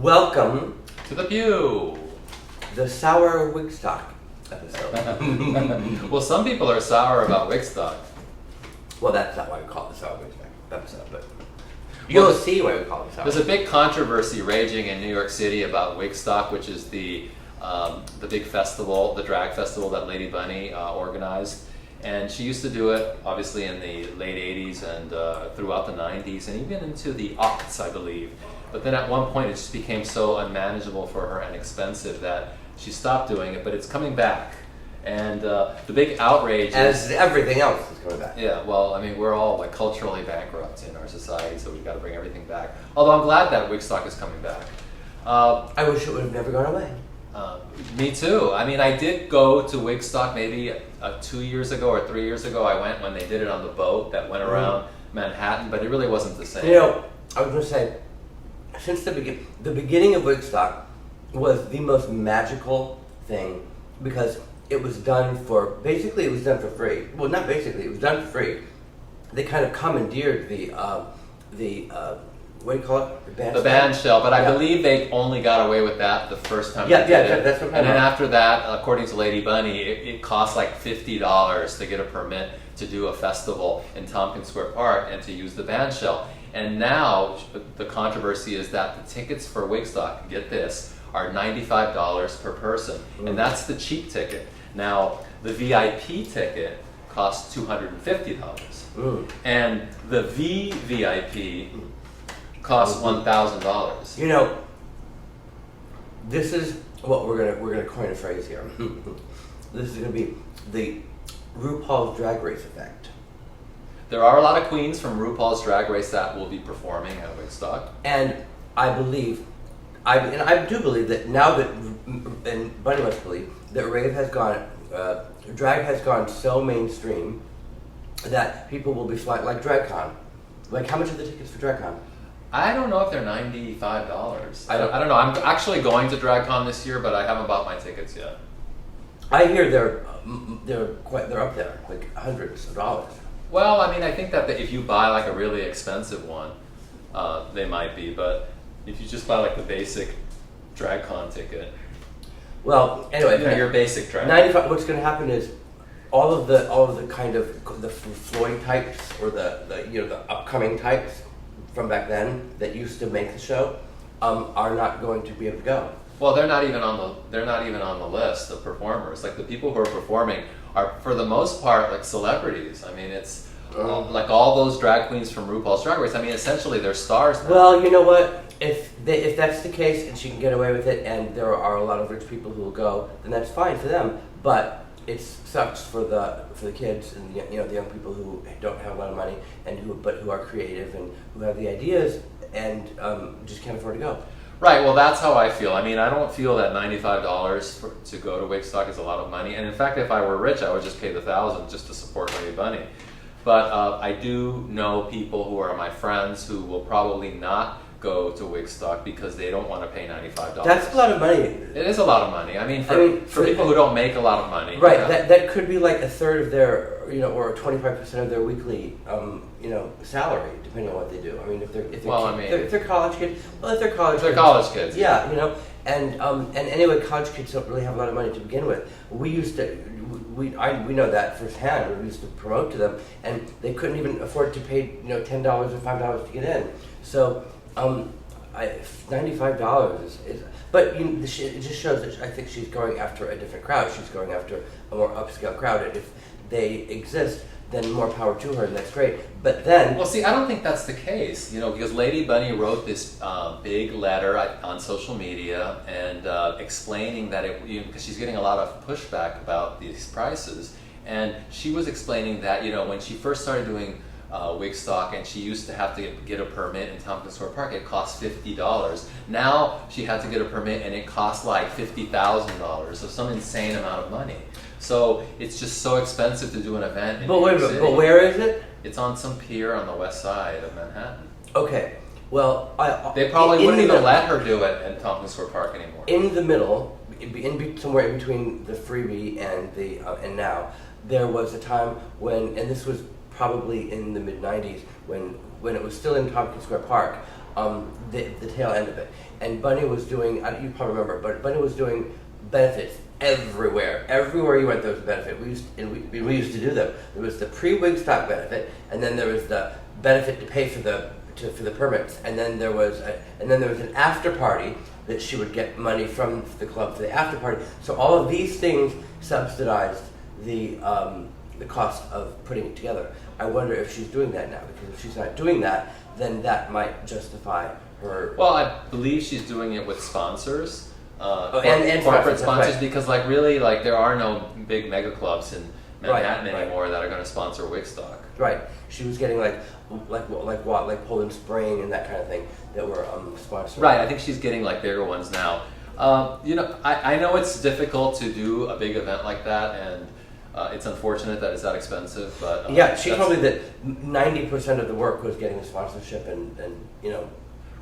Welcome to the Peeew, the sour Wigstock episode. Well, some people are sour about Wigstock. Well, that's not why we call it the sour Wigstock episode, but you'll see why we call it sour. There's a big controversy raging in New York City about Wigstock, which is the big festival, the drag festival that Lady Bunny organized. And she used to do it, obviously, in the late 80s and throughout the 90s and even into the aughts, I believe. But then at one point it just became so unmanageable for her and expensive that she stopped doing it, but it's coming back. And the big outrage as everything else is coming back. Yeah, well, I mean, we're all like culturally bankrupt in our society, so we've got to bring everything back. Although I'm glad that Wigstock is coming back. I wish it would have never gone away. Me too. I mean, I did go to Wigstock maybe 2 years ago or 3 years ago. I went when they did it on the boat that went around Manhattan, but it really wasn't the same. You know, I was going to say, since the beginning of Wigstock was the most magical thing because it was done for, basically it was done for free. Well, not basically, it was done for free. They kind of commandeered the what do you call it? The band shell, but I believe they only got away with that the first time they did it. That's what and then after that, according to Lady Bunny, it cost like $50 to get a permit to do a festival in Tompkins Square Park and to use the band shell. And now the controversy is that the tickets for Wigstock, get this, are $95 per person, and that's the cheap ticket. Now the VIP ticket costs $250, and the VVIP costs $1,000. You know, this is what we're gonna coin a phrase here. This is gonna be the RuPaul's Drag Race effect. There are a lot of queens from RuPaul's Drag Race that will be performing at Wigstock, and I do believe that now that, and Bunny must believe that drag has gone so mainstream that people will be flying like DragCon. Like, how much are the tickets for DragCon? I don't know if they're $95. I don't know. I'm actually going to DragCon this year, but I haven't bought my tickets yet. I hear they're up there, like hundreds of dollars. Well, I mean, I think that if you buy like a really expensive one, they might be. But if you just buy like the basic DragCon ticket, well, anyway, your basic drag. 95. What's going to happen is all of the kind of the Floyd types or the upcoming types from back then that used to make the show are not going to be able to go. Well, they're not even on the list of performers. Like the people who are performing are for the most part like celebrities. I mean, it's like all those drag queens from RuPaul's Drag Race. I mean, essentially they're stars now. Well, you know what? If that's the case and she can get away with it, and there are a lot of rich people who will go, then that's fine for them. But it sucks for the kids and the young people who don't have a lot of money and who are creative and who have the ideas and just can't afford to go. Right, well that's how I feel. I mean, I don't feel that $95 to go to Wigstock is a lot of money. And in fact, if I were rich, I would just pay the $1,000 just to support Lady Bunny. But I do know people who are my friends who will probably not go to Wigstock because they don't want to pay $95. That's a lot of money. It is a lot of money. I mean, for people who don't make a lot of money. Right, that could be like a third of their, or 25% of their weekly, salary, depending on what they do. I mean, if they're college kids, they're college kids. Yeah, and anyway, college kids don't really have a lot of money to begin with. We know that firsthand. We used to promote to them, and they couldn't even afford to pay $10 or $5 to get in. So $95 is but it just shows that I think she's going after a different crowd. She's going after a more upscale crowd, and if they exist, then more power to her, and that's great. But then, well, see, I don't think that's the case, because Lady Bunny wrote this big letter on social media and explaining that because she's getting a lot of pushback about these prices, and she was explaining that when she first started doing Wigstock and she used to have to get a permit in Tompkins Square Park, it cost $50. Now she had to get a permit and it costs like $50,000, so some insane amount of money. So it's just so expensive to do an event in New York City. But where is it? It's on some pier on the west side of Manhattan. Okay, well, they probably wouldn't even let her do it in Tompkins Square Park anymore. In the middle, somewhere in between the freebie and and now, there was a time when, and this was probably in the mid-90s when it was still in Tompkins Square Park, the tail end of it. And Bunny was doing, you probably remember, but Bunny was doing benefits everywhere. Everywhere you went, there was a benefit. We used to do them. There was the pre-Wigstock benefit, and then there was the benefit to pay for the permits, and then there was an after party that she would get money from the club for the after party. So all of these things subsidized the cost of putting it together. I wonder if she's doing that now, because if she's not doing that, then that might justify her. Well, I believe she's doing it with sponsors, and corporate sponsors, right. Because like really, like there are no big mega clubs in Manhattan right. anymore that are going to sponsor Wigstock. Right. She was getting like Poland Spring and that kind of thing that were sponsored. Right. I think she's getting like bigger ones now. I know it's difficult to do a big event like that, and it's unfortunate that it's that expensive. But yeah, she told me that 90% of the work was getting the sponsorship and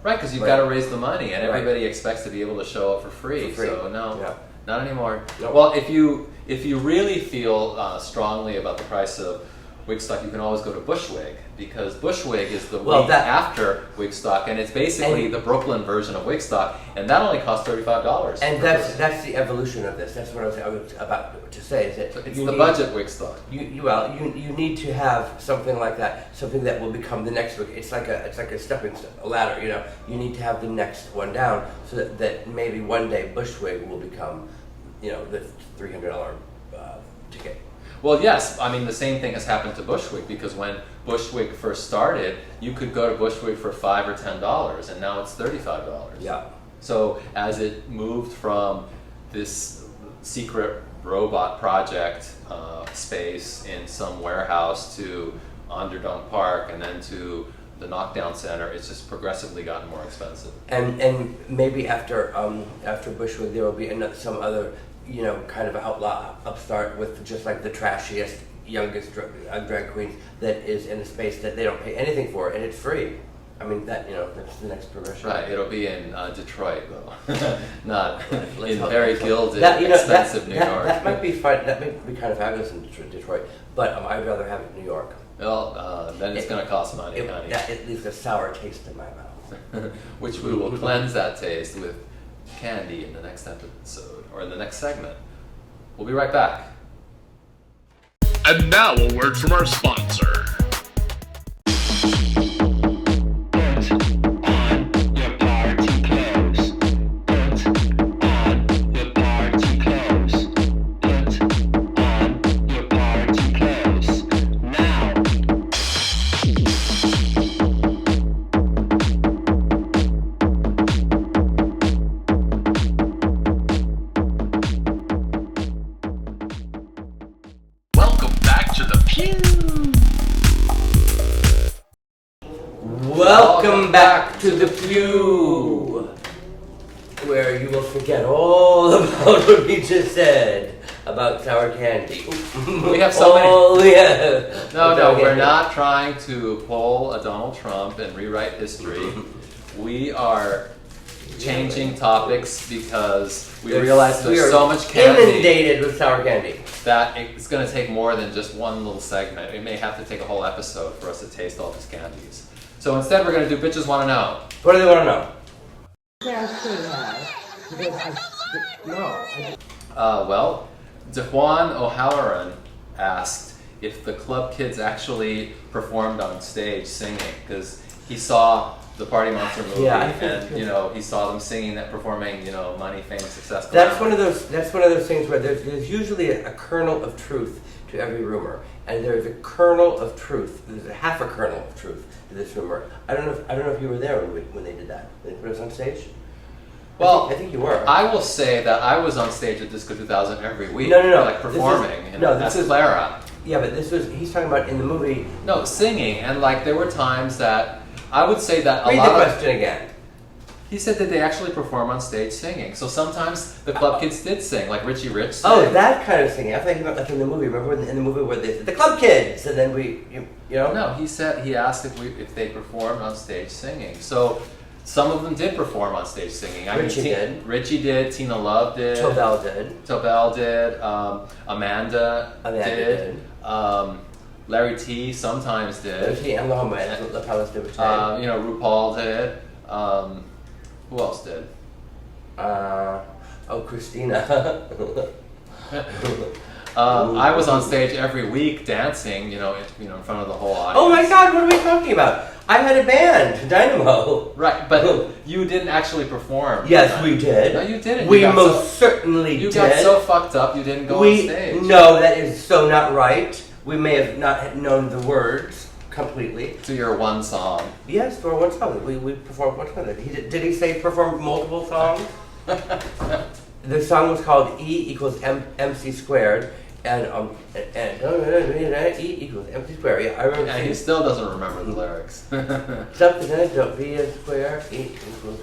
Right, because you've got to raise the money, and everybody expects to be able to show up for free. So no, not anymore. Nope. Well, if you really feel strongly about the price of Wigstock, you can always go to Bushwig, because Bushwig is the week after Wigstock, and it's basically the Brooklyn version of Wigstock, and that only costs $35. And that's the evolution of this. That's what I was about to say. Is that it's the budget Wigstock. You need to have something like that, something that will become the next Wig. It's like a stepping stone, a ladder. You need to have the next one down, so that maybe one day Bushwig will become, the $300 ticket. Well, yes. I mean, the same thing has happened to Bushwig, because when Bushwig first started, you could go to Bushwig for $5 or $10, and now it's $35. Yeah. So as it moved from this secret robot project space in some warehouse to Onderdonk Park, and then to the Knockdown Center, it's just progressively gotten more expensive. And maybe after Bushwig, there will be some other kind of outlaw upstart with just like the trashiest, youngest drag queens that is in a space that they don't pay anything for, and it's free. I mean, that's the next progression. Right, it'll be in Detroit, though, not in very gilded, expensive New York. That might be fun. That might be kind of fabulous in Detroit, but I'd rather have it in New York. Well, then it's going to cost money, honey. It leaves a sour taste in my mouth. Which we will cleanse that taste with candy in the next episode, or in the next segment. We'll be right back. And now a word from our sponsor. Welcome back to the Peeew, where you will forget all about what we just said about sour candy. We have so many. Oh yeah. No, we're not trying to pull a Donald Trump and rewrite history. We are changing topics because we realize there's so much candy. Inundated with sour candy. That it's going to take more than just one little segment. We may have to take a whole episode for us to taste all these candies. So instead, we're going to do Bitches Want to Know. What do they want to know? Well, DeJuan O'Halloran asked if the club kids actually performed on stage singing, because he saw the Party Monster movie, and he saw them singing, performing, Money, Fame, Success. That's one of those things where there's usually a kernel of truth to every rumor, and there's a kernel of truth. There's a half a kernel of truth to this rumor. I don't know if you were there when they did that. When they put us on stage. Well, I think you were. I will say that I was on stage at Disco 2000 every week. No. Like performing. This is Clara. Yeah, but he's talking about in the movie. No, singing, and there were times that I would say that Read the question again. He said that they actually perform on stage singing. So sometimes the club kids did sing, like Richie Rich sang. Oh, that kind of singing. I thought you meant like in the movie. Remember in the movie where they said, the club kids, and then No, he asked if they performed on stage singing. So some of them did perform on stage singing. Richie did. Tina Love did. Tobel did. Amanda did. Larry T. sometimes did. Larry T. and the Palace did. RuPaul did. Who else did? Christina. I was on stage every week dancing, in front of the whole audience. Oh my God! What are we talking about? I had a band, Dynamo. Right, but you didn't actually perform. Yes, we did. No, you didn't. We certainly did. You got so fucked up you didn't go on stage. No, that is so not right. We may have not known the words completely. To your one song. Yes, for one song. We performed one song. Did he say perform multiple songs? The song was called E equals MC squared. And E equals MC square. Yeah, I remember. And he still doesn't remember the lyrics. Something in it, don't be a square. E equals.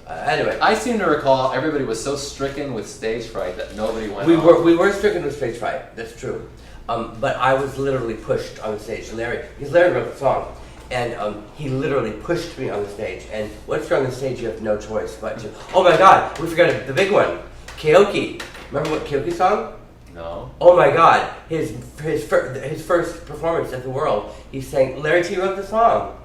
Anyway, I seem to recall everybody was so stricken with stage fright that nobody went. We were stricken with stage fright. That's true. But I was literally pushed on the stage. Because Larry wrote the song, and he literally pushed me on the stage. And once you're on the stage, you have no choice but to. Oh my God, we forgot the big one, karaoke. Remember what karaoke song? No. Oh my God! His first performance at the World, he sang. Larry T. wrote the song,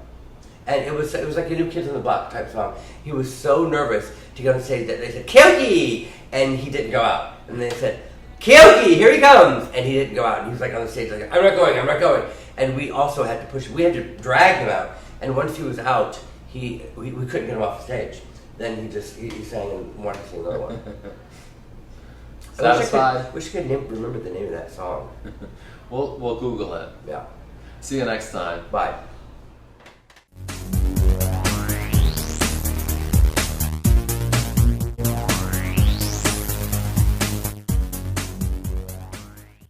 and it was like a New Kids on the Block type song. He was so nervous to go on stage that they said karaoke, and he didn't go out. And they said karaoke, here he comes, and he didn't go out. And he was like on the stage like, I'm not going. And we also had to push. We had to drag him out. And once he was out, we couldn't get him off the stage. Then he sang and wanted to sing another one. Satisfied? Wish I could remember the name of that song. We'll Google it. Yeah. See you next time. Bye.